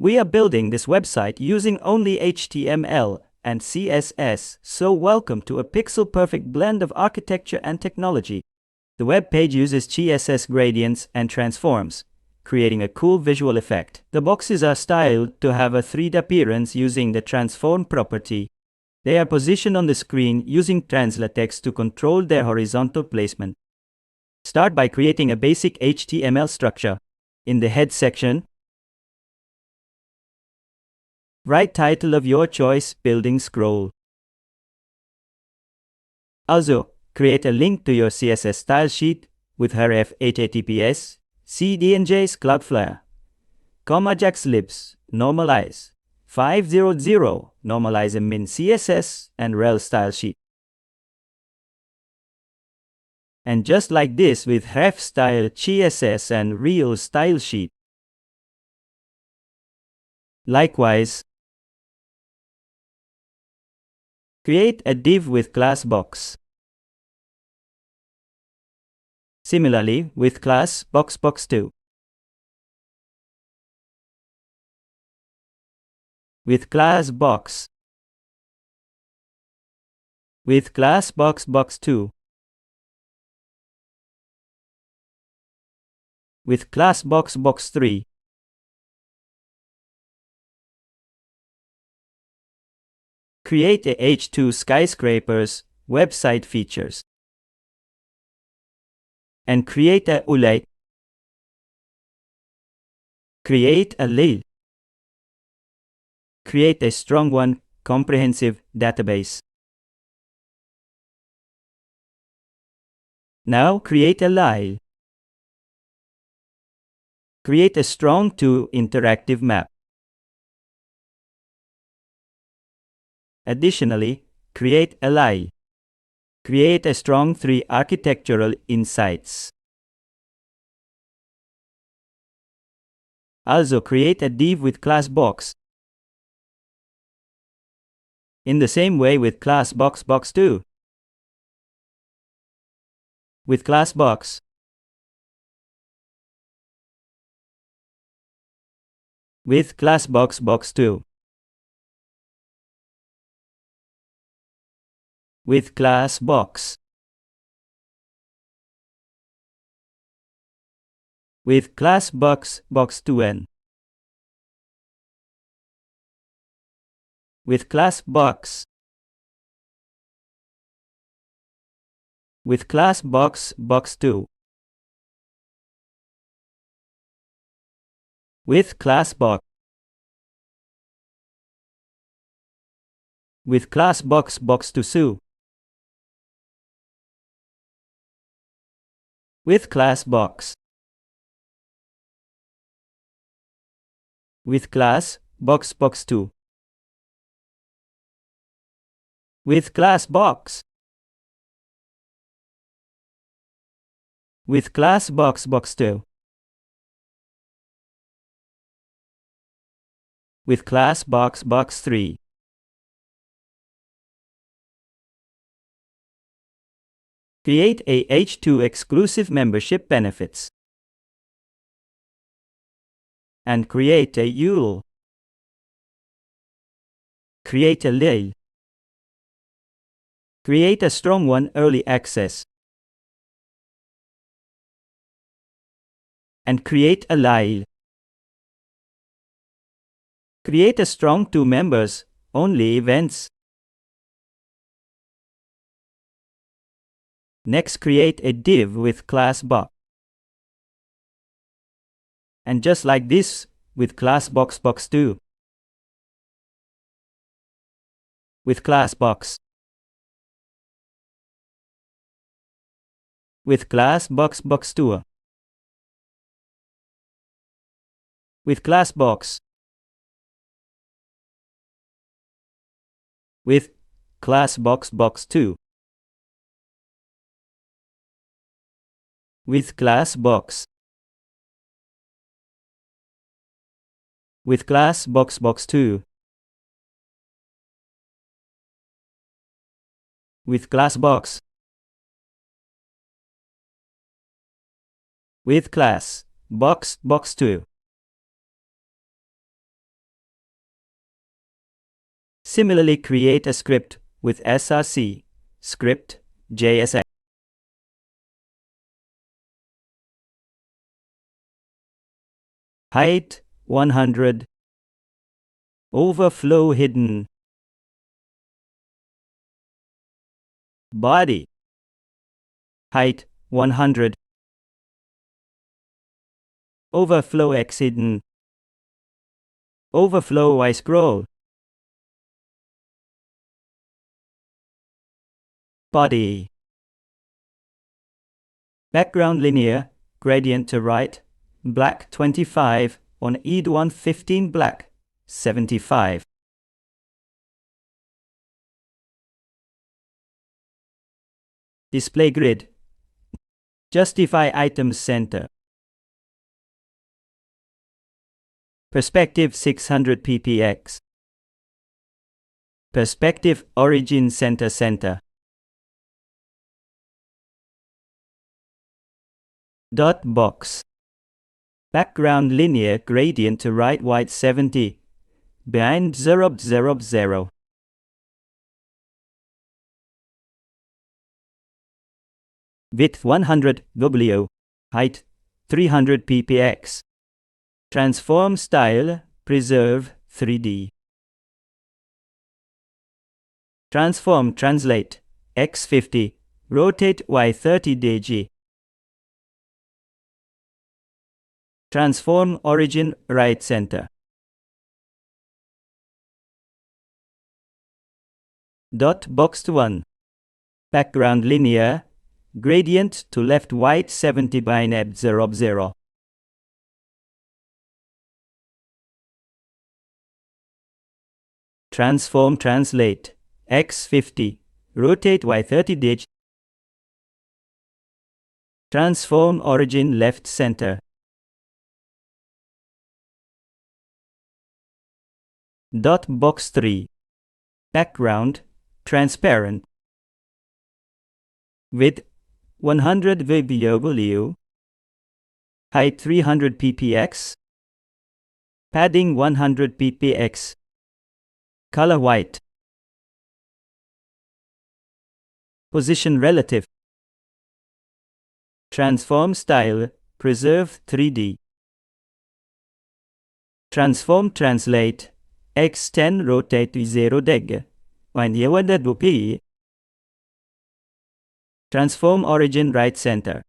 We are building this website using only HTML and CSS, so welcome to a pixel-perfect blend of architecture and technology. The web page uses CSS gradients and transforms, creating a cool visual effect. The boxes are styled to have a 3D appearance using the transform property. They are positioned on the screen using TransLaTeX to control their horizontal placement. Start by creating a basic HTML structure. In the head section, write title of your choice, building scroll. Also, create a link to your CSS style sheet with href https cdnjs Cloudflare, Ajax libs, normalize, 500, normalize a min CSS and rel style sheet. And just like this with href style CSS and real style sheet. Likewise, create a div with class box. Similarly, with class box2. With class box. With class box2. With class box3. Create a H2 skyscrapers website features. And create a ULI. Create a LIL. Create a strong one, comprehensive database. Now create a LIL. Create a strong 2 interactive map. Additionally, create a LIL. Create a strong 3 architectural insights. Also create a div with class box. In the same way with class box2. With class box. With class box2. With class box. With class box2n. With class box. With class box2. With class box. With class box2su. With class box. With class box2. With class box. With class box2. With class box3. Create a H2 exclusive membership benefits. And create a UL. Create a LIL. Create a strong one, early access. And create a LIL. Create a strong 2 members, only events. Next, create a div with class box. And just like this, with class box2. With class box. With class box2. With class box. With class box2. With class box. With class box2. With class box. With class box2. Similarly, create a script with src script JSX. Height 100. Overflow hidden. Body. Height 100. Overflow X hidden. Overflow Y scroll. Body. Background linear, gradient to right, black 25, on ED1 15 black, 75. Display grid. Justify items center. Perspective 600 ppx. Perspective origin center center. Dot box. Background linear, gradient to right white 70. Behind 0 0 0. Width 100 W. Height 300 ppx. Transform style, preserve 3D. Transform translate X50. Rotate Y 30 dg. Transform origin right center. Dot boxed 1. Background linear, gradient to left white 70 by neb 0 0. Transform translate X50. Rotate Y 30 dg. Transform origin left center. Dot box 3. Background transparent. Width 100 VBW. Height 300 ppx. Padding 100 ppx. Color white. Position relative. Transform style, preserve 3D. Transform translate X10 rotate 0 deg. When you Transform origin right center.